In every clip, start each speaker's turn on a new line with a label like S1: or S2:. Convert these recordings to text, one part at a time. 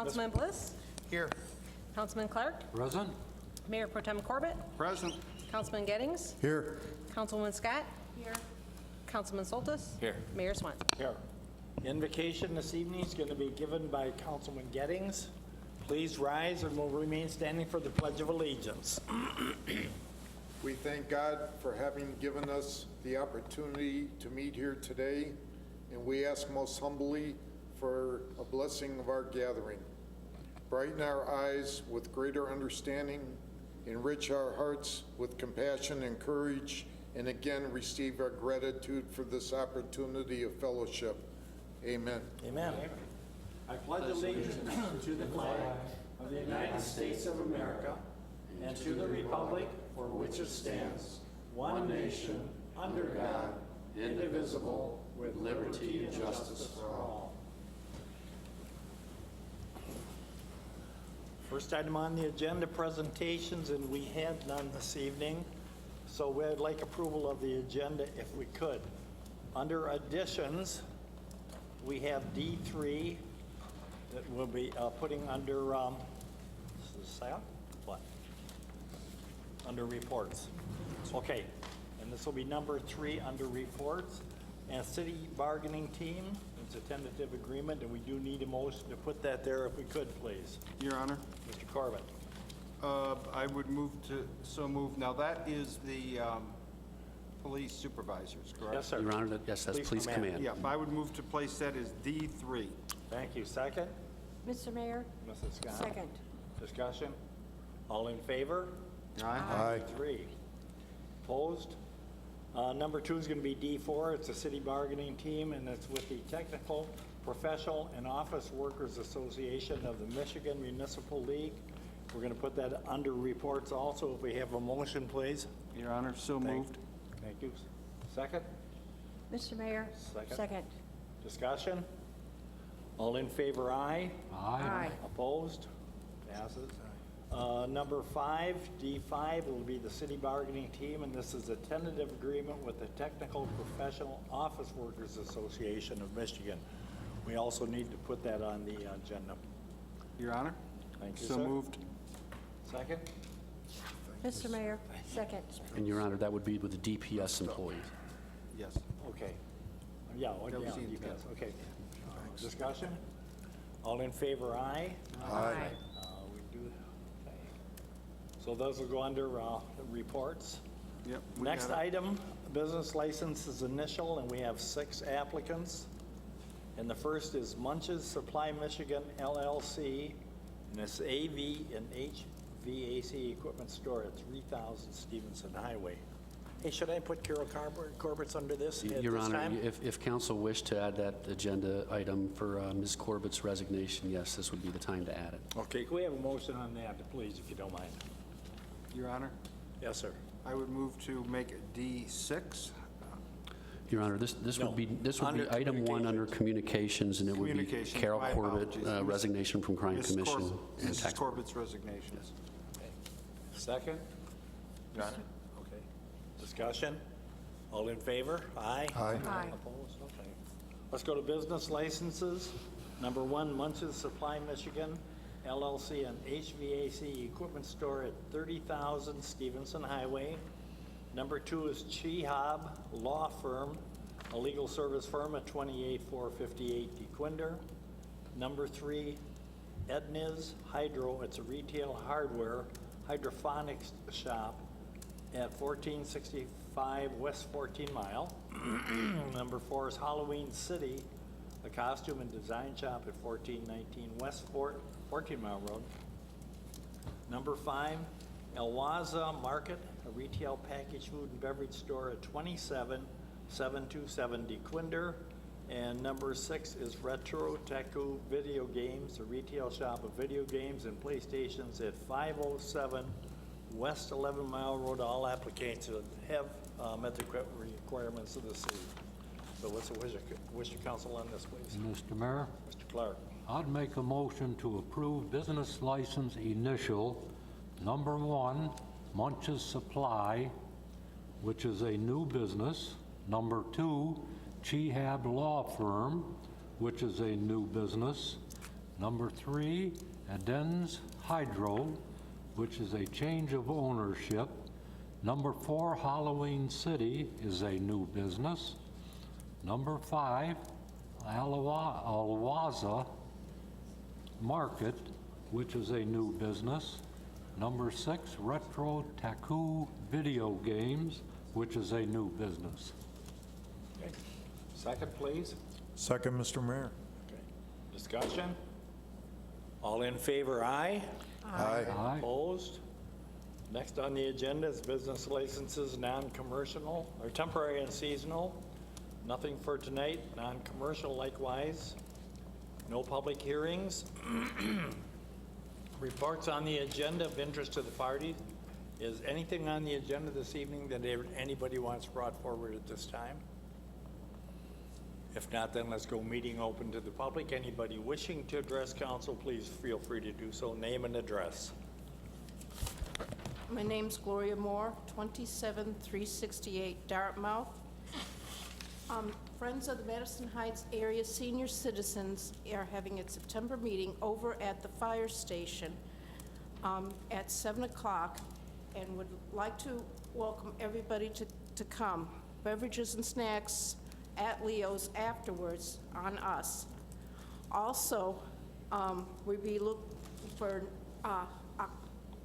S1: Councilman Bliss,
S2: Here.
S1: Councilman Clark,
S3: Present.
S1: Mayor Pro Tem Corbett,
S2: Present.
S1: Councilman Gettings,
S2: Here.
S1: Councilwoman Scott. Here. Councilman Soltis.
S4: Here.
S1: Mayor Swen.
S4: Here. Invocation this evening is going to be given by Councilman Gettings. Please rise and we'll remain standing for the Pledge of Allegiance.
S5: We thank God for having given us the opportunity to meet here today, and we ask most humbly for a blessing of our gathering. Brighten our eyes with greater understanding, enrich our hearts with compassion and courage, and again receive our gratitude for this opportunity of fellowship. Amen.
S4: Amen. I pledge allegiance to the flag of the United States of America and to the republic for which it stands, one nation, under God, indivisible, with liberty and justice for all. First item on the agenda, presentations, and we had none this evening. So we'd like approval of the agenda if we could. Under additions, we have D3 that we'll be putting under, this is that? What? Under reports. Okay, and this will be number 3 under reports. And city bargaining team, it's a tentative agreement, and we do need a motion to put that there if we could, please.
S2: Your Honor,
S4: Mr. Corbett.
S2: I would move to, so move. Now, that is the police supervisors, correct?
S4: Yes, sir.
S6: Your Honor, yes, that's police command.
S2: Yeah, I would move to place that as D3.
S4: Thank you. Second?
S1: Mr. Mayor.
S4: Mrs. Scott.
S1: Second.
S4: Discussion? All in favor?
S2: Aye.
S4: 3. Opposed? Number 2 is going to be D4. It's a city bargaining team, and it's with the Technical, Professional, and Office Workers Association of the Michigan Municipal League. We're going to put that under reports also. If we have a motion, please.
S2: Your Honor, so moved.
S4: Thank you. Second?
S1: Mr. Mayor.
S4: Second.
S1: Second.
S4: Discussion? All in favor, aye.
S1: Aye.
S4: Opposed? Passes. Number 5, D5, will be the city bargaining team, and this is a tentative agreement with the Technical Professional Office Workers Association of Michigan. We also need to put that on the agenda.
S2: Your Honor?
S4: Thank you,
S2: So
S4: sir.
S2: moved.
S4: Second?
S1: Mr. Mayor. Second.
S6: And Your Honor, that would be with the DPS employees.
S2: Yes.
S4: Okay. Yeah,
S2: That was the
S4: you
S2: intent.
S4: can. Okay. Discussion? All in favor, aye.
S1: Aye.
S4: We do. Okay. So those will go under reports.
S2: Yep. we
S4: Next
S2: got it.
S4: item, business license is initial, and we have 6 applicants. And the first is Munch's Supply Michigan LLC, and it's AV and HVAC equipment store at 3000 Stevenson Highway. Hey, should I put Carol Corbett's under this at
S6: Your
S4: this
S6: Honor,
S4: time?
S6: if council wished to add that agenda item for Ms. Corbett's resignation, yes, this would be the time to add it.
S4: Okay, can we have a motion on that, please, if you don't mind?
S2: Your Honor,
S4: Yes, sir.
S2: I would move to make it D6.
S6: Your Honor, this
S4: No.
S6: would be
S4: Under
S6: item 1 under communications, and it would be
S2: Communications,
S6: Carol
S2: my
S6: Corbett,
S2: apologies.
S6: resignation from Crime
S2: Ms.
S6: Commission and
S2: Mrs.
S6: tax.
S2: Corbett's resignation.
S4: Second? Your Honor? Okay. Discussion? All in favor? Aye?
S5: Aye.
S1: Aye.
S4: Opposed? Okay. Let's go to business licenses. Number 1, Munch's Supply Michigan LLC, an HVAC equipment store at 30,000 Stevenson Highway. Number 2 is Chehab Law Firm, a legal service firm at 28458 DeQuinder. Number 3, Edna's Hydro, it's a retail hardware hydroponics shop at 1465 West 14 Mile. Number 4 is Halloween City, a costume and design shop at 1419 West 14 Mile Road. Number 5, Elwaza Market, a retail packaged food and beverage store at 27727 DeQuinder. And number 6 is Retro Teku Video Games, a retail shop of video games and PlayStations at 507 West 11 Mile Road. All applications have met the requirements of the city. So what's the wish of council on this, please?
S3: Mr. Mayor,
S4: Mr. Clark.
S3: I'd make a motion to approve business license initial number 1, Munch's Supply, which is a new business. Number 2, Chehab Law Firm, which is a new business. Number 3, Edens Hydro, which is a change of ownership. Number 4, Halloween City is a new business. Number 5, Alwaza Market, which is a new business. Number 6, Retro Taku Video Games, which is a new business.
S4: Okay. Second, please.
S7: Second, Mr. Mayor.
S4: Okay. Discussion? All in favor, aye.
S7: Aye.
S3: Aye.
S4: Opposed? Next on the agenda is business licenses, non-commercial, or temporary and seasonal. Nothing for tonight, non-commercial likewise. No public hearings. Reports on the agenda of interest to the party. Is anything on the agenda this evening that anybody wants brought forward at this time? If not, then let's go meeting open to the public. Anybody wishing to address council, please feel free to do so. Name and address.
S8: My name's Gloria Moore, 27368 Dartmouth. Friends of the Madison Heights Area Senior Citizens are having a September meeting over at the fire station at 7 o'clock and would like to welcome everybody to come. Beverages and snacks at Leo's afterwards on us. Also, we'll be looking for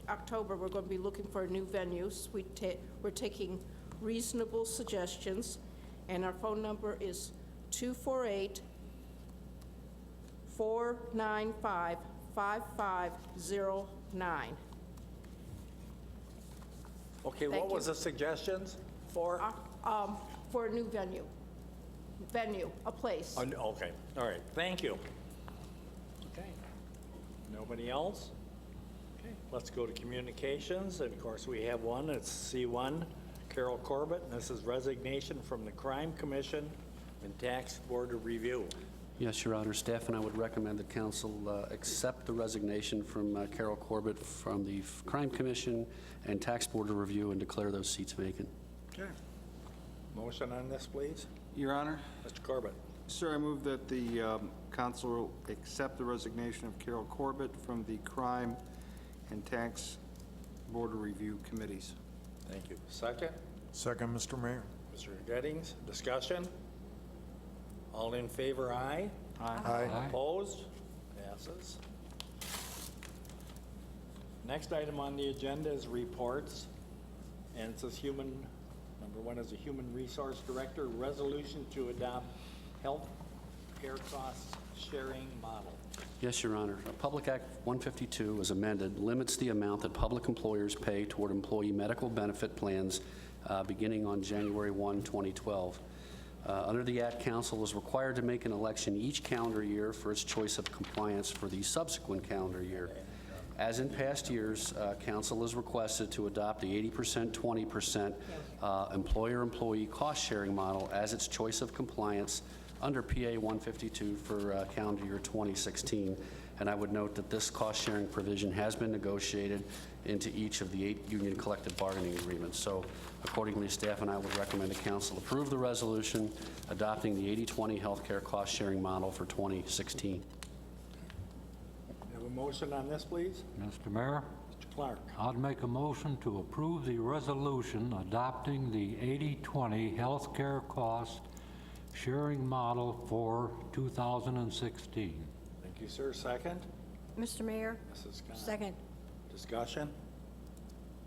S8: October, we're going to be looking for new venues. We're taking reasonable suggestions, and our phone number is 248-495-5509.
S4: Okay,
S8: Thank
S4: what was
S8: you.
S4: the suggestions for?
S8: For a new venue, a place.
S4: Okay, all right, thank you. Okay, nobody else? Okay, let's go to communications, and of course, we have one, it's C1, Carol Corbett, and this is resignation from the Crime Commission and Tax Board of Review.
S6: Yes, Your Honor, staff and I would recommend that council accept the resignation from Carol Corbett from the Crime Commission and Tax Board of Review and declare those seats vacant.
S4: Okay. Motion on this, please.
S2: Your Honor,
S4: Mr. Corbett.
S2: sir, I move that the council accept the resignation of Carol Corbett from the Crime and Tax Board of Review Committees.
S4: Thank you. Second,
S7: Second, Mr. Mayor.
S4: Mr. Gettings, discussion? All in favor, aye.
S7: Aye.
S4: Opposed? Passes. Next item on the agenda is reports, and it says number one is a Human Resource Director resolution to adopt health care costs sharing model.
S6: Yes, Your Honor. Public Act 152, as amended, limits the amount that public employers pay toward employee medical benefit plans beginning on January 1, 2012. Under the Act, Council is required to make an election each calendar year for its choice of compliance for the subsequent calendar year. As in past years, Council is requested to adopt the 80%, 20% employer-employee cost-sharing model as its choice of compliance under PA 152 for calendar year 2016. And I would note that this cost-sharing provision has been negotiated into each of the 8 union collective bargaining agreements. So accordingly, staff and I would recommend the council approve the resolution adopting the 80-20 healthcare cost-sharing model for 2016.
S4: Have a motion on this, please?
S3: Mr. Mayor,
S4: Mr. Clark.
S3: I'd make a motion to approve the resolution adopting the 80-20 healthcare cost sharing model for 2016.
S4: Thank you, sir. Second?
S1: Mr. Mayor,
S4: Mrs. Scott.
S1: second.
S4: Discussion?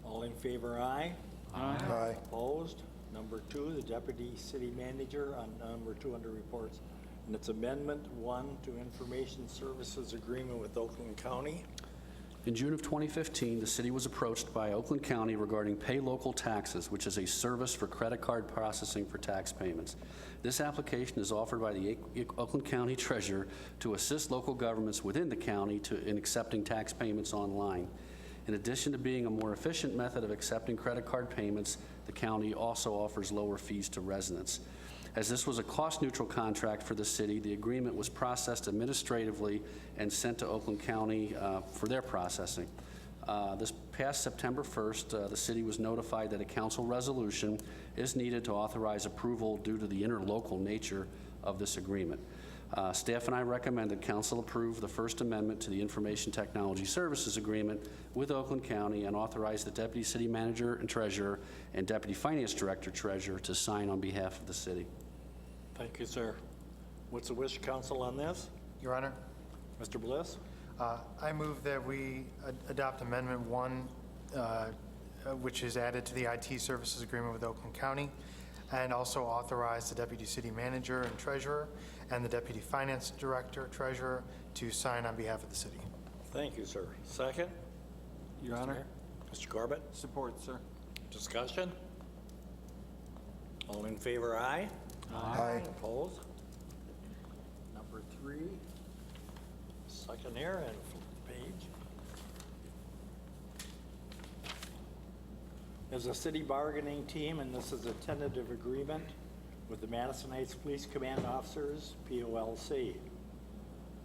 S4: All in favor, aye.
S7: Aye.
S4: Opposed? Number 2, the Deputy City Manager on number 2 under reports. And it's Amendment 1 to Information Services Agreement with Oakland County.
S6: In June of 2015, the city was approached by Oakland County regarding Pay Local Taxes, which is a service for credit card processing for tax payments. This application is offered by the Oakland County Treasurer to assist local governments within the county in accepting tax payments online. In addition to being a more efficient method of accepting credit card payments, the county also offers lower fees to residents. As this was a cost-neutral contract for the city, the agreement was processed administratively and sent to Oakland County for their processing. This past September 1st, the city was notified that a council resolution is needed to authorize approval due to the interlocal nature of this agreement. Staff and I recommend that council approve the First Amendment to the Information Technology Services Agreement with Oakland County and authorize the Deputy City Manager and Treasurer and Deputy Finance Director Treasurer to sign on behalf of the city.
S4: Thank you, sir. What's the wish of council on this?
S9: Your Honor,
S4: Mr. Bliss?
S9: I move that we adopt Amendment 1, which is added to the IT Services Agreement with Oakland County, and also authorize the Deputy City Manager and Treasurer and the Deputy Finance Director Treasurer to sign on behalf of the city.
S4: Thank you, sir. Second?
S2: Your Honor.
S4: Mr. Corbett?
S2: Support, sir.
S4: Discussion? All in favor, aye.
S7: Aye.
S4: Opposed? Number 3, second here and page. Is a city bargaining team, and this is a tentative agreement with the Madison Heights Police Command Officers, POLC.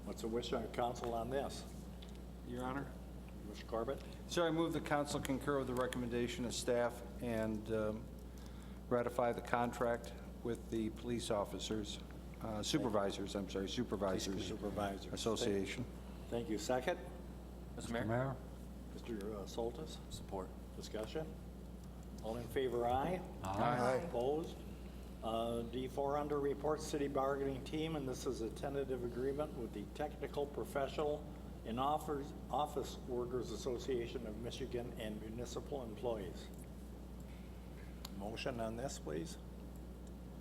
S4: What's the wish of council on this?
S2: Your Honor.
S4: Mr. Corbett?
S2: Sir, I move the council concur with the recommendation of staff and ratify the contract with the police officers, supervisors association.
S4: Thank you. Second?
S3: Mr. Mayor?
S4: Mr. Soltis?
S6: Support.
S4: Discussion? All in favor, aye.
S7: Aye.
S4: Opposed? D4 under reports, city bargaining team, and this is a tentative agreement with the Technical Professional and Office Workers Association of Michigan and municipal employees. Motion on this, please.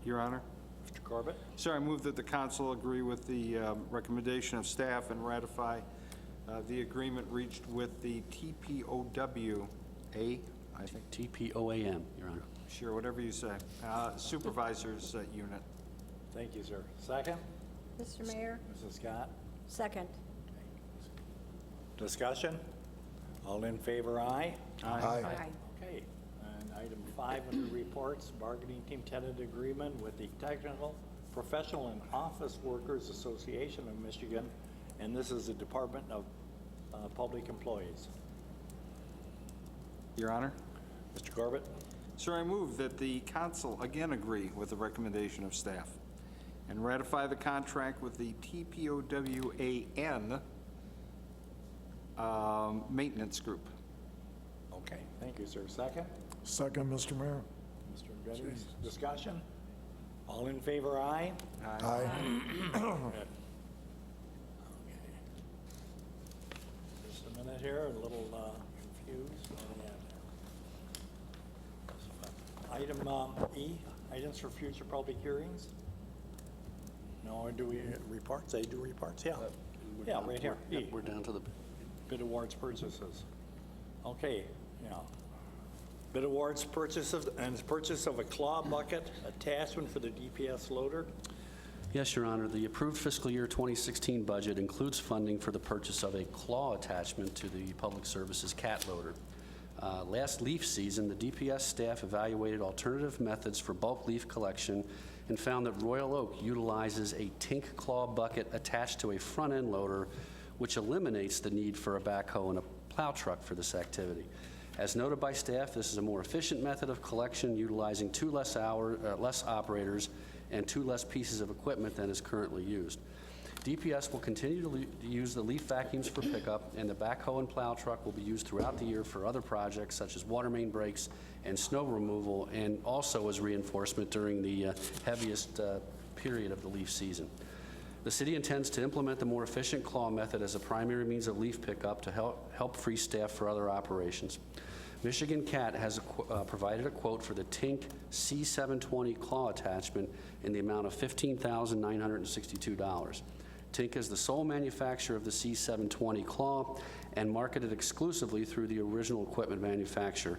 S2: Your Honor.
S4: Mr. Corbett?
S2: Sir, I move that the council agree with the recommendation of staff and ratify the agreement reached with the TPOWA, I think,
S6: TPOAM, Your Honor.
S2: sure, whatever you say, supervisors unit.
S4: Thank you, sir. Second?
S1: Mr. Mayor?
S4: Mrs. Scott?
S1: Second.
S4: Discussion? All in favor, aye.
S7: Aye.
S4: Okay, and item 5 under reports, bargaining team tentative agreement with the Technical, Professional, and Office Workers Association of Michigan, and this is the Department of Public Employees.
S2: Your Honor.
S4: Mr. Corbett?
S2: Sir, I move that the council again agree with the recommendation of staff and ratify the contract with the TPOWAN maintenance group.
S4: Okay, thank you, sir. Second?
S7: Second, Mr. Mayor.
S4: Mr. Jennings, discussion? All in favor, aye.
S7: Aye.
S4: Good. Just a minute here, a little confused. Item E, items for future public hearings? No, do we, reports? They do reports, yeah. Yeah, right here, E.
S6: We're down to the
S4: Bid awards purchases. Okay, yeah. Bid awards purchases and purchase of a claw bucket attachment for the DPS loader.
S6: Yes, Your Honor. The approved fiscal year 2016 budget includes funding for the purchase of a claw attachment to the Public Services cat loader. Last leaf season, the DPS staff evaluated alternative methods for bulk leaf collection and found that Royal Oak utilizes a tink claw bucket attached to a front-end loader, which eliminates the need for a backhoe and a plow truck for this activity. As noted by staff, this is a more efficient method of collection utilizing 2 less operators and 2 less pieces of equipment than is currently used. DPS will continue to use the leaf vacuums for pickup, and the backhoe and plow truck will be used throughout the year for other projects such as water main breaks and snow removal, and also as reinforcement during the heaviest period of the leaf season. The city intends to implement the more efficient claw method as a primary means of leaf pickup to help free staff for other operations. Michigan Cat has provided a quote for the Tink C720 claw attachment in the amount of $15,962. Tink is the sole manufacturer of the C720 claw and marketed exclusively through the original equipment manufacturer.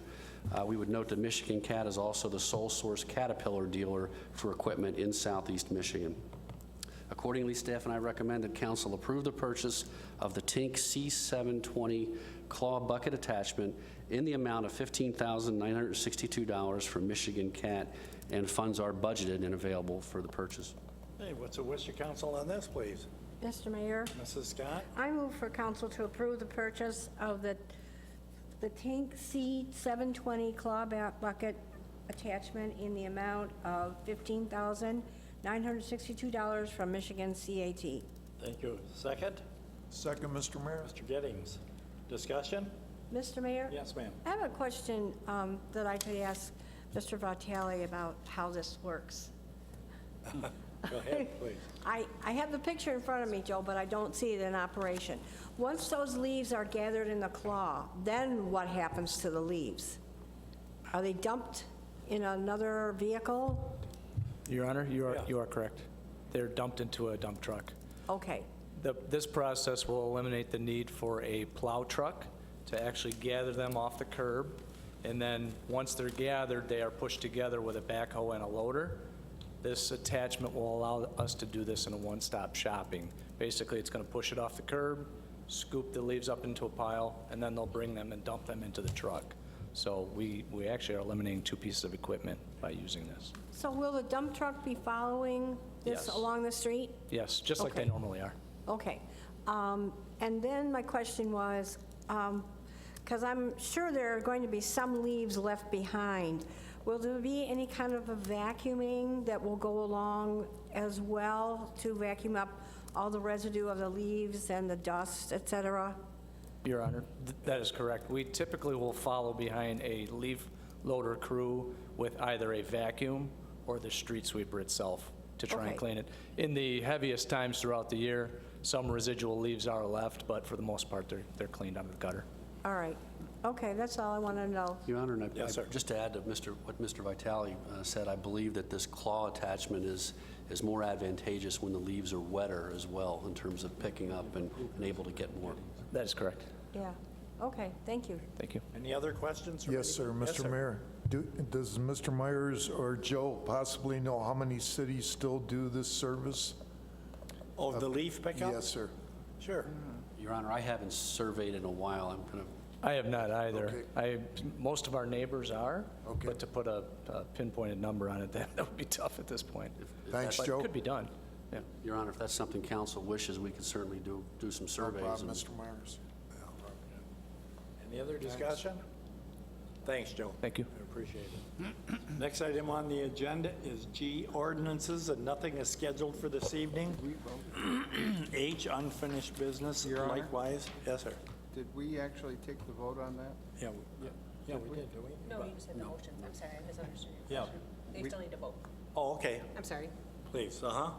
S6: We would note that Michigan Cat is also the sole source Caterpillar dealer for equipment in Southeast Michigan. Accordingly, staff and I recommend that council approve the purchase of the Tink C720 claw bucket attachment in the amount of $15,962 from Michigan Cat, and funds are budgeted and available for the purchase.
S4: Hey, what's the wish of council on this, please?
S1: Mr. Mayor?
S4: Mrs. Scott?
S10: I move for council to approve the purchase of the Tink C720 claw bucket attachment in the amount of $15,962 $962 from Michigan CAT.
S4: Thank you. Second,
S7: Second, Mr. Mayor.
S4: Mr. Gettings. Discussion?
S10: Mr. Mayor?
S4: Yes, ma'am.
S10: I have a question that I could ask Mr. Vitale about how this works.
S4: Go ahead, please.
S10: I have the picture in front of me, Joe, but I don't see it in operation. Once those leaves are gathered in the claw, then what happens to the leaves? Are they dumped in another vehicle?
S11: Your Honor, you are correct. They're dumped into a dump truck.
S10: Okay,
S11: This process will eliminate the need for a plow truck to actually gather them off the curb, and then once they're gathered, they are pushed together with a backhoe and a loader. This attachment will allow us to do this in a one-stop shopping. Basically, it's going to push it off the curb, scoop the leaves up into a pile, and then they'll bring them and dump them into the truck. So we actually are eliminating two pieces of equipment by using this.
S10: so will the dump truck be following this
S11: Yes.
S10: along the street?
S11: Yes, just like they
S10: Okay.
S11: normally are.
S10: Okay. And then my question was, because I'm sure there are going to be some leaves left behind, will there be any kind of a vacuuming that will go along as well to vacuum up all the residue of the leaves and the dust, et cetera?
S11: Your Honor, that is correct. We typically will follow behind a leaf loader crew with either a vacuum or the street sweeper itself to try
S10: Okay.
S11: and clean it. In the heaviest times throughout the year, some residual leaves are left, but for the most part, they're cleaned out of the gutter.
S10: All right. Okay, that's all I want to know.
S6: Your Honor, and
S4: Yes, sir.
S6: just to add to what Mr. Vitale said, I believe that this claw attachment is more advantageous when the leaves are wetter as well, in terms of picking up and able to get more.
S11: That is correct.
S10: Yeah. Okay, thank you.
S11: Thank you.
S4: Any other questions? from
S7: Yes, sir,
S4: anybody? Yes,
S7: Mr. Mayor. Does Mr. Myers or Joe possibly know how many cities still do this service?
S4: Oh, the leaf pickup?
S7: Yes, sir.
S4: Sure.
S6: Your Honor, I haven't surveyed in a while. I'm going to
S11: I have not either.
S7: Okay.
S11: Most of our neighbors are,
S7: Okay.
S11: but to put a pinpointed number on it, that would be tough at this point.
S7: Thanks,
S11: But
S7: Joe.
S11: it could be done. Yeah.
S6: Your Honor, if that's something council wishes, we could certainly do some
S7: No
S6: surveys.
S7: problem,
S6: and-
S7: Mr. Myers.
S4: Any other discussion? Thanks, Joe.
S11: Thank you.
S4: I appreciate it. Next item on the agenda is G, ordinances, and nothing is scheduled for this evening. H, unfinished business,
S2: Your Honor?
S4: likewise. Yes, sir.
S2: Did we actually take the vote on that?
S4: Yeah, we did, do we?
S1: No, you just had the motion. I'm sorry, I misunderstood your
S4: Yeah.
S1: question. They still need to vote.
S4: Oh, okay,
S1: I'm sorry.
S4: please,
S2: No,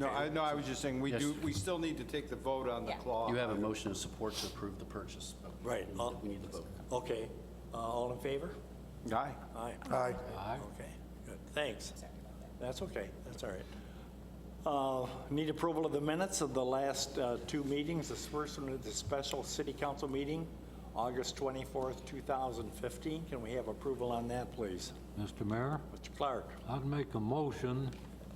S4: Okay.
S2: I was just saying,
S6: Yes.
S2: we still need to take the vote on the
S1: Yeah.
S2: claw.
S6: You have a motion of support to approve the purchase.
S4: Right.
S6: We need to vote.
S4: Okay, all in favor?
S2: Aye.
S4: Aye.
S7: Aye.
S3: Aye.
S4: Okay, good, thanks. That's okay, that's all right. Need approval of the minutes of the last two meetings. This first one is the special city council meeting, August 24th, 2015. Can we have approval on that, please?
S3: Mr. Mayor,
S4: Mr. Clark?
S3: I'd make a motion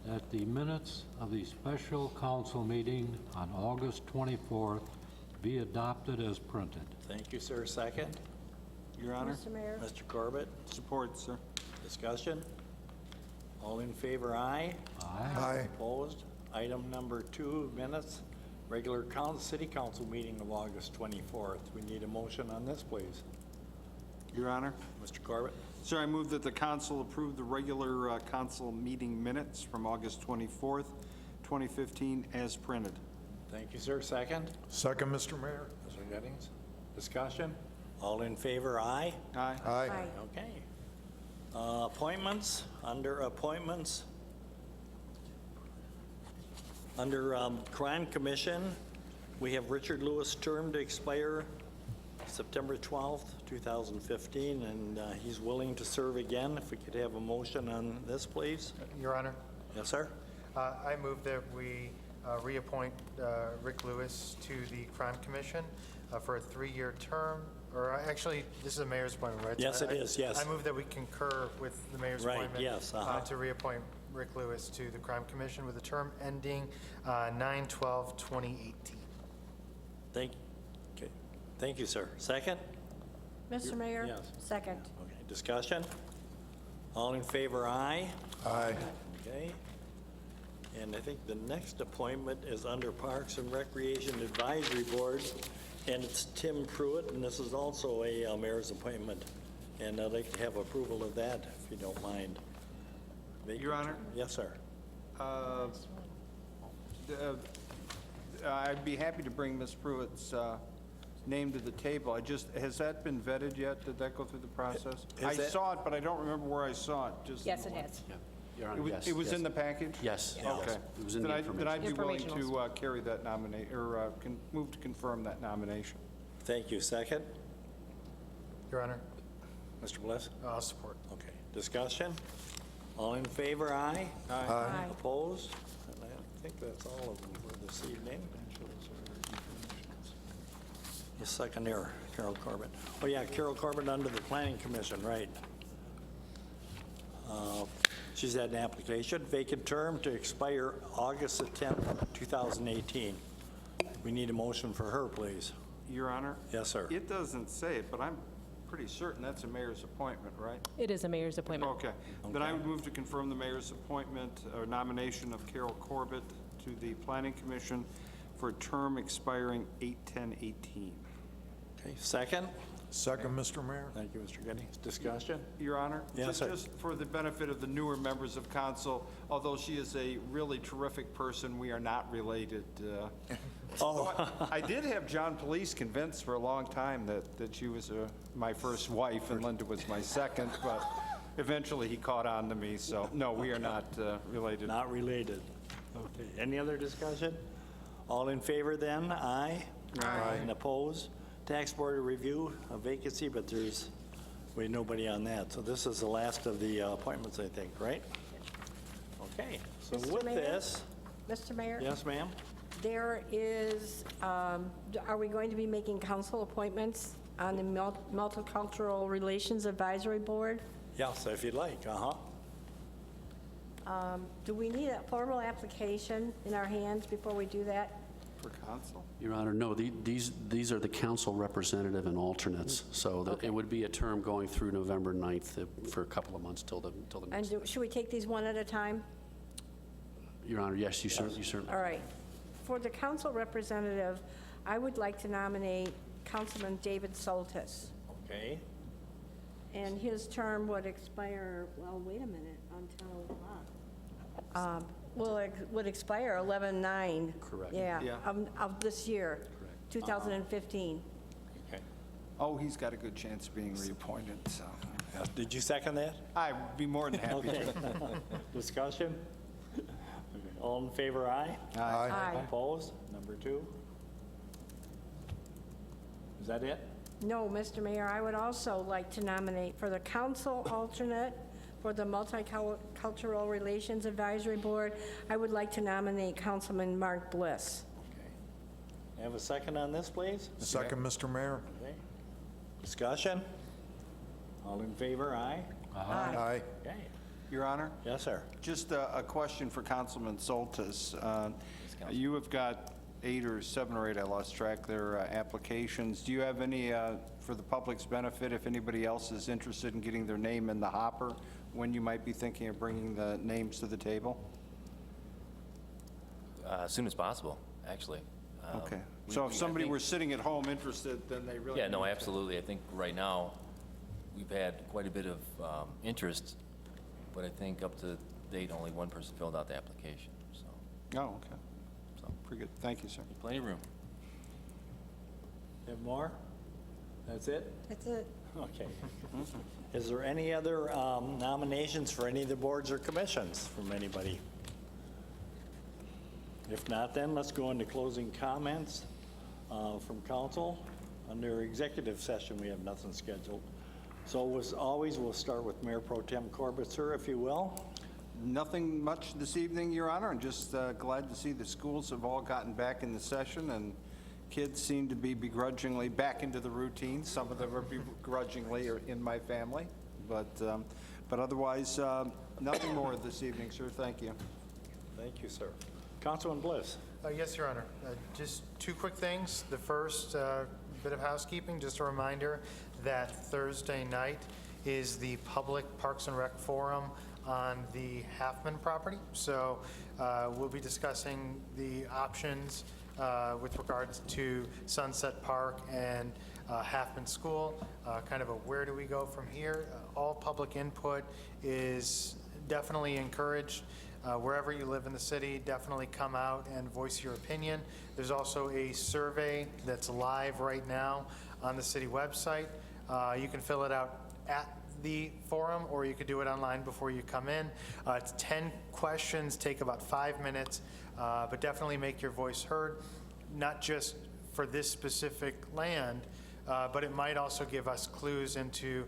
S3: that the minutes of the special council meeting on August 24th be adopted as printed.
S4: Thank you, sir. Second?
S2: Your Honor?
S10: Mr. Mayor?
S4: Mr. Corbett?
S2: Support, sir.
S4: Discussion? All in favor, aye.
S3: Aye.
S7: Aye.
S4: Opposed? Item number 2, minutes, regular city council meeting of August 24th. We need a motion on this, please.
S2: Your Honor?
S4: Mr. Corbett?
S2: Sir, I move that the council approve the regular council meeting minutes from August 24th, 2015, as printed.
S4: Thank you, sir. Second?
S7: Second, Mr. Mayor.
S4: Mr. Gettings? Discussion? All in favor, aye.
S2: Aye.
S7: Aye.
S4: Okay. Appointments, under appointments. Under Crime Commission, we have Richard Lewis' term to expire September 12th, 2015, and he's willing to serve again. If we could have a motion on this, please.
S9: Your Honor,
S4: Yes, sir?
S9: I move that we reappoint Rick Lewis to the Crime Commission for a 3-year term, or actually, this is a mayor's appointment, right?
S4: Yes, it is, yes.
S9: I move that we concur with the mayor's
S4: Right,
S9: appointment.
S4: yes, uh-huh.
S9: To reappoint Rick Lewis to the Crime Commission with a term ending 9/12/2018.
S4: Thank you, sir. Second?
S10: Mr. Mayor?
S4: Yes.
S10: Second.
S4: Okay, discussion? All in favor, aye.
S7: Aye.
S4: Okay. And I think the next appointment is under Parks and Recreation Advisory Board, and it's Tim Pruitt, and this is also a mayor's appointment. And I'd like to have approval of that, if you don't mind. vacant
S2: Your Honor?
S4: term. Yes, sir.
S2: I'd be happy to bring Ms. Pruitt's name to the table. Has that been vetted yet? Did that go through the process? I saw it, but I don't remember where I saw it. Just
S1: Yes, it has.
S6: Yeah, Your Honor, yes.
S2: It was
S6: yes.
S2: in the package?
S6: Yes.
S2: Okay.
S6: yes. It was in the
S2: Then
S6: information.
S2: I'd be willing
S1: Informational.
S2: to carry that nomination, or move to confirm that nomination.
S4: Thank you. Second?
S9: Your Honor,
S4: Mr. Bliss?
S9: I'll support.
S4: Okay. Discussion? All in favor, aye?
S1: Aye.
S4: Opposed? And I think that's all of them for this evening. The second here, Carol Corbett. Oh, yeah, Carol Corbett under the Planning Commission, right. She's had an application, vacant term to expire August the 10th, 2018. We need a motion for her, please.
S2: Your Honor?
S4: Yes, sir.
S2: It doesn't say it, but I'm pretty certain that's a mayor's appointment, right?
S1: It is a mayor's appointment.
S2: Okay. Then I would move to confirm the mayor's appointment or nomination of Carol Corbett to the Planning Commission for a term expiring 8/10/18.
S4: Okay, second?
S7: Second, Mr. Mayor.
S4: Thank you, Mr. Getty. Discussion?
S2: Your Honor?
S4: Yes, sir.
S2: Just for the benefit of the newer members of council, although she is a really terrific person, we are not related. I did have John Police convinced for a long time that she was my first wife and Linda was my second, but eventually he caught on to me, so no, we are not related.
S4: Not related. Okay. Any other discussion? All in favor then? Aye.
S2: Aye.
S4: And opposed? Tax Board of Review, a vacancy, but there's nobody on that. So this is the last of the appointments, I think, right? Okay, so
S10: Mr.
S4: with
S10: Mayor?
S4: this,
S10: Mr. Mayor?
S4: yes, ma'am?
S10: There is, are we going to be making council appointments on the Multicultural Relations Advisory Board?
S4: Yes, if you'd like,
S10: Do we need a formal application in our hands before we do that?
S2: For council?
S6: Your Honor, no, these are the council representative and alternates, so that it would be a term going through November 9th for a couple of months till the
S10: And
S6: next.
S10: should we take these one at a time?
S6: Your Honor, yes, you certainly.
S10: All right. For the council representative, I would like to nominate Councilman David Soltis.
S4: Okay,
S10: And his term would expire, well, wait a minute, until, would expire 11/9.
S6: Correct.
S10: Yeah,
S2: Yeah.
S10: of this year, 2015.
S4: okay.
S2: Oh, he's got a good chance of being reappointed, so.
S4: Did you second that?
S2: I'd be more than happy
S4: Okay.
S2: to.
S4: Discussion? Okay. All in favor, aye?
S10: Aye.
S4: Opposed? Number 2? Is that it?
S10: No, Mr. Mayor, I would also like to nominate for the council alternate for the Multicultural Relations Advisory Board, I would like to nominate Councilman Mark Bliss.
S4: Okay. Have a second on this, please?
S7: Second, Mr. Mayor.
S4: Okay. Discussion? All in favor, aye?
S7: Aye.
S4: Okay.
S2: Your Honor?
S4: Yes, sir.
S2: Just a question for Councilman Soltis. You have got 8 or 7 or 8, I lost track, their applications. Do you have any, for the public's benefit, if anybody else is interested in getting their name in the hopper, when you might be thinking of bringing the names to the table?
S12: As soon as possible, actually.
S2: Okay.
S12: we-
S2: So
S12: we-
S2: if
S12: I
S2: somebody
S12: think-
S2: were sitting at home interested, then they really...
S12: Yeah, no,
S2: need to-
S12: absolutely. I think right now, we've had quite a bit of interest, but I think up to date, only one person filled out the application, so
S2: Oh, okay. Pretty good. Thank you, sir.
S12: plenty of room.
S4: Have more? That's it?
S10: That's it.
S4: Okay. Is there any other nominations for any of the boards or commissions from anybody? If not, then let's go into closing comments from council. Under executive session, we have nothing scheduled. So as always, we'll start with Mayor Pro Tem Corbett, sir, if you will.
S2: Nothing much this evening, Your Honor, and just glad to see the schools have all gotten back in the session, and kids seem to be begrudgingly back into the routine. Some of them are begrudgingly in my family, but otherwise, nothing more this evening, sir. Thank you.
S4: Thank you, sir. Councilman Bliss.
S9: Yes, Your Honor. Just 2 quick things. The first bit of housekeeping, just a reminder that Thursday night is the public Parks and Rec Forum on the Halfman property. So we'll be discussing the options with regards to Sunset Park and Halfman School, kind of a where do we go from here. All public input is definitely encouraged, wherever you live in the city, definitely come out and voice your opinion. There's also a survey that's live right now on the city website. You can fill it out at the forum, or you could do it online before you come in. It's 10 questions, take about 5 minutes, but definitely make your voice heard, not just for this specific land, but it might also give us clues into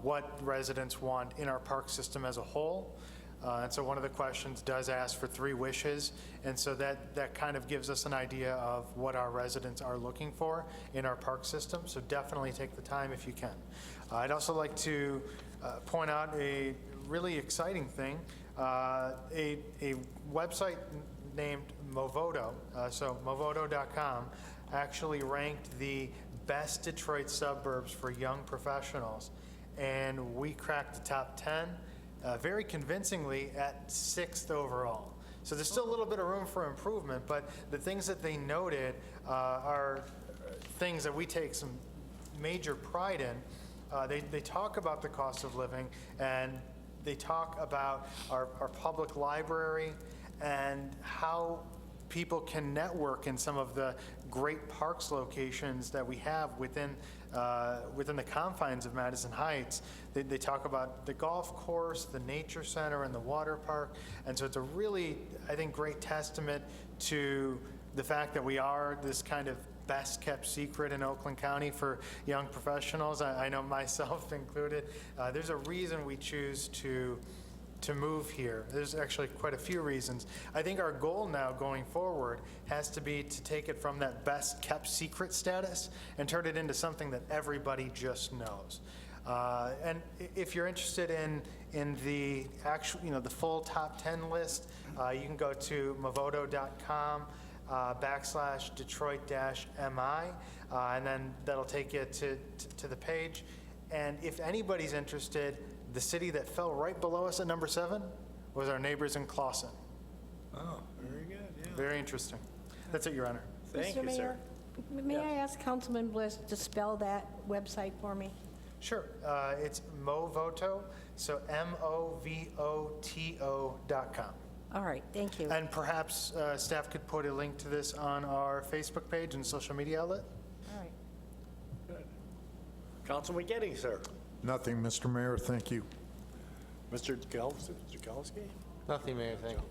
S9: what residents want in our park system as a whole. And so one of the questions does ask for 3 wishes, and so that kind of gives us an idea of what our residents are looking for in our park system, so definitely take the time if you can. I'd also like to point out a really exciting thing, a website named Movoto, so movoto.com, actually ranked the best Detroit suburbs for young professionals, and we cracked the top 10 very convincingly at 6th overall. So there's still a little bit of room for improvement, but the things that they noted are things that we take some major pride in. They talk about the cost of living, and they talk about our public library and how people can network in some of the great parks locations that we have within the confines of Madison Heights. They talk about the golf course, the nature center, and the water park. And so it's a really, I think, great testament to the fact that we are this kind of best kept secret in Oakland County for young professionals. I know myself included. There's a reason we choose to move here. There's actually quite a few reasons. I think our goal now going forward has to be to take it from that best kept secret status and turn it into something that everybody just knows. And if you're interested in the actual, the full top 10 list, you can go to movoto.com /Detroit-MI, and then that'll take you to the page. And if anybody's interested, the city that fell right below us at number 7 was our neighbors in Clawson.
S4: Oh, very good, yeah.
S9: Very interesting. That's it, Your Honor.
S4: Thank
S10: Mr.
S4: you, sir.
S10: Mayor, may I ask Councilman Bliss to spell that website for me?
S9: Sure. It's Movoto, so MOVOTO.com.
S10: All right, thank you.
S9: And perhaps staff could put a link to this on our Facebook page and social media outlet?
S10: All right.
S4: Good. Councilman Gettings, sir.
S7: Nothing, Mr. Mayor, thank you.
S4: Mr. Jagalski?
S11: Nothing, Mayor, thank you.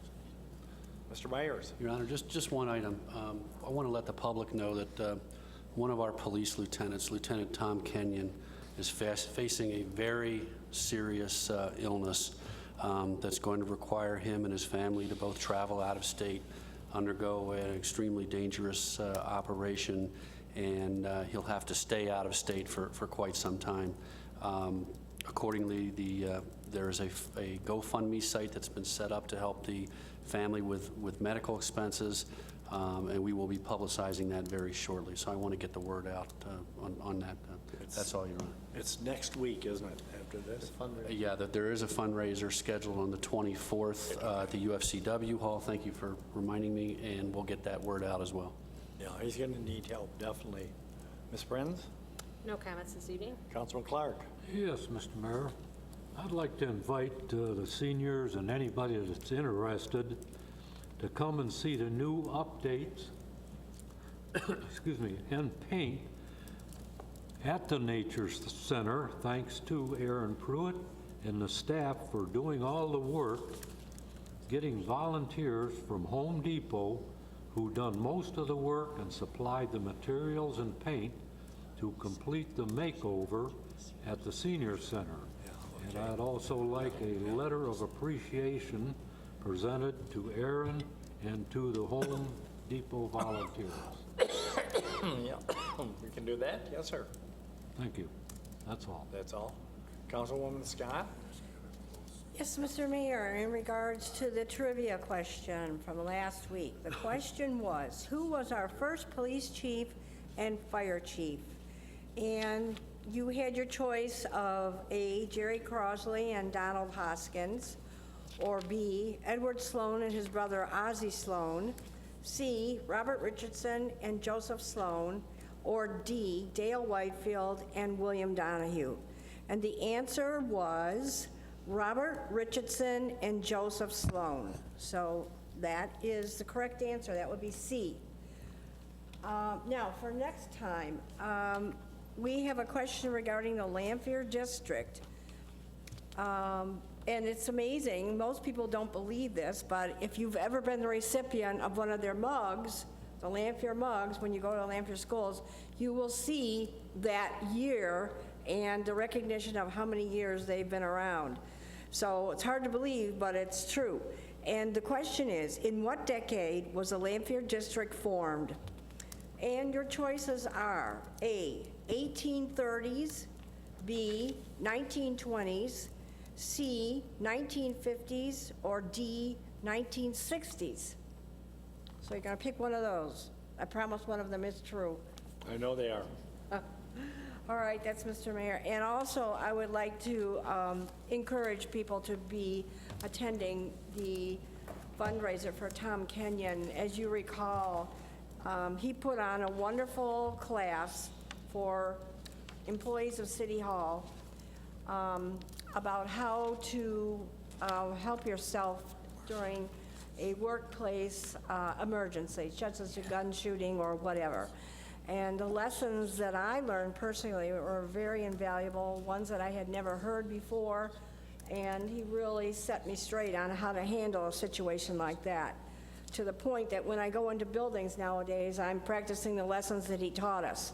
S4: Mr. Myers?
S6: Your Honor, just one item. I want to let the public know that one of our police lieutenants, Lieutenant Tom Kenyon, is facing a very serious illness that's going to require him and his family to both travel out of state, undergo an extremely dangerous operation, and he'll have to stay out of state for quite some time. Accordingly, there is a GoFundMe site that's been set up to help the family with medical expenses, and we will be publicizing that very shortly. So I want to get the word out on that. That's all, Your Honor.
S4: It's next week, isn't it, after this?
S6: Yeah, there is a fundraiser scheduled on the 24th at the UFCW Hall. Thank you for reminding me, and we'll get that word out as well.
S4: Yeah, he's going to need help, definitely. Ms. Brenz?
S1: No comments this evening.
S4: Councilman Clark?
S3: Yes, Mr. Mayor. I'd like to invite the seniors and anybody that's interested to come and see the new updates, excuse me, and paint at the Nature Center, thanks to Aaron Pruitt and the staff for doing all the work, getting volunteers from Home Depot who done most of the work and supplied the materials and paint to complete the makeover at the Senior Center. And I'd also like a letter of appreciation presented to Aaron and to the Home Depot volunteers.
S4: Yeah, we can do that. Yes, sir.
S3: Thank you. That's all.
S4: That's all. Councilwoman Scott?
S10: Yes, Mr. Mayor, in regards to the trivia question from last week, the question was, who was our first police chief and fire chief? And you had your choice of A, Jerry Crosley and Donald Hoskins, or B, Edward Sloan and his brother Ozzie Sloan, C, Robert Richardson and Joseph Sloan, or D, Dale Whitefield and William Donahue. And the answer was Robert Richardson and Joseph Sloan. So that is the correct answer. That would be C. Now, for next time, we have a question regarding the Lanphier District. And it's amazing, most people don't believe this, but if you've ever been the recipient of one of their mugs, the Lanphier mugs, when you go to Lanphier schools, you will see that year and the recognition of how many years they've been around. So it's hard to believe, but it's true. And the question is, in what decade was the Lanphier District formed? And your choices are A, 1830s, B, 1920s, C, 1950s, or D, 1960s. So you're going to pick one of those. I promise one of them is true.
S4: I know they are.
S10: All right, that's Mr. Mayor. And also, I would like to encourage people to be attending the fundraiser for Tom Kenyon. As you recall, he put on a wonderful class for employees of City Hall about how to help yourself during a workplace emergency, such as a gun shooting or whatever. And the lessons that I learned personally were very invaluable, ones that I had never heard before, and he really set me straight on how to handle a situation like that, to the point that when I go into buildings nowadays, I'm practicing the lessons that he taught us.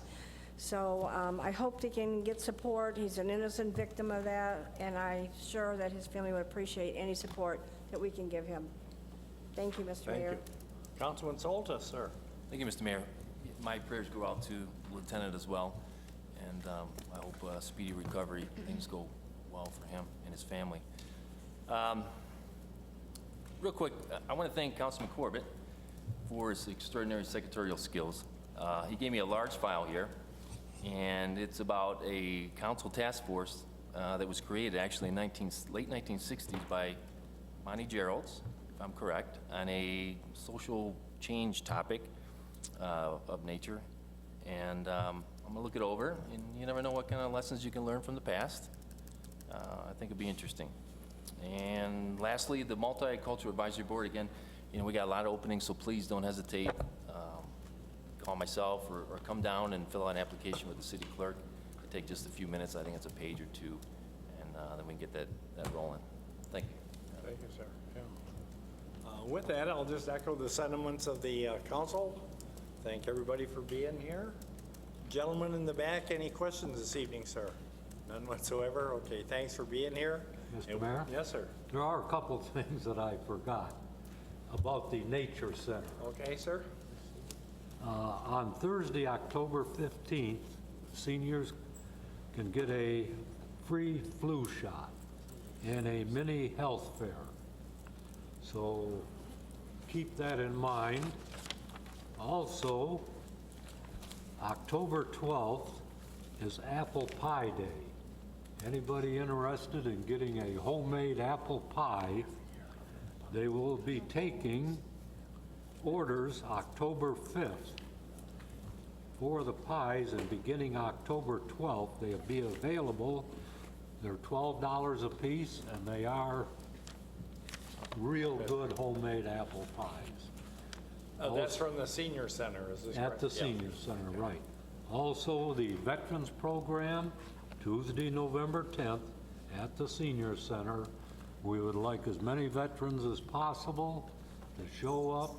S10: So I hope he can get support. He's an innocent victim of that, and I'm sure that his family would appreciate any support that we can give him. Thank you, Mr. Mayor.
S4: Thank you. Councilman Soltis, sir.
S12: Thank you, Mr. Mayor. My prayers go out to Lieutenant as well, and I hope speedy recovery, things go well for him and his family. Real quick, I want to thank Councilman Corbett for his extraordinary secretarial skills. He gave me a large file here, and it's about a council task force that was created actually in late 1960s by Monty Geralds, if I'm correct, on a social change topic of nature. And I'm going to look it over, and you never know what kind of lessons you can learn from the past. I think it'd be interesting. And lastly, the Multicultural Advisory Board, again, you know, we got a lot of openings, so please don't hesitate. Call myself or come down and fill out an application with the city clerk. It'll take just a few minutes. I think it's a page or two, and then we can get that rolling. Thank you.
S4: Thank you, sir. Yeah. With that, I'll just echo the sentiments of the council. Thank everybody for being here. Gentlemen in the back, any questions this evening, sir? None whatsoever? Okay, thanks for being here.
S3: Mr. Mayor?
S4: Yes, sir.
S3: There are a couple of things that I forgot about the Nature Center.
S4: Okay, sir.
S3: On Thursday, October 15th, seniors can get a free flu shot and a mini health fair. So keep that in mind. Also, October 12th is Apple Pie Day. Anybody interested in getting a homemade apple pie, they will be taking orders October 5th for the pies, and beginning October 12th, they'll be available. They're $12 a piece, and they are real good homemade apple pies.
S4: That's from the senior center, is this correct?
S3: At the senior center, right. Also, the Veterans Program, Tuesday, November 10th, at the senior center. We would like as many veterans as possible to show up,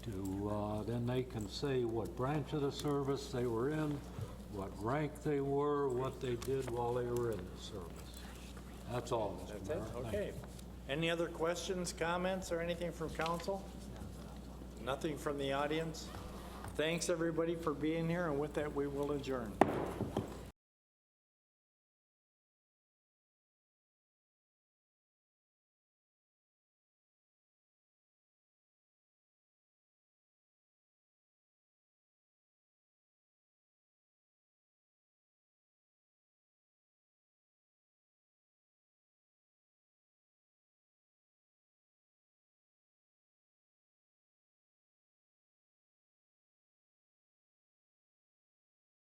S3: to then they can say what branch of the service they were in, what rank they were, what they did while they were in the service. That's all, Mr.
S4: That's
S3: Mayor.
S4: it?
S3: Thank
S4: Okay.
S3: you.
S4: Any other questions, comments, or anything from council? Nothing from the audience? Thanks, everybody, for being here, and with that, we will adjourn.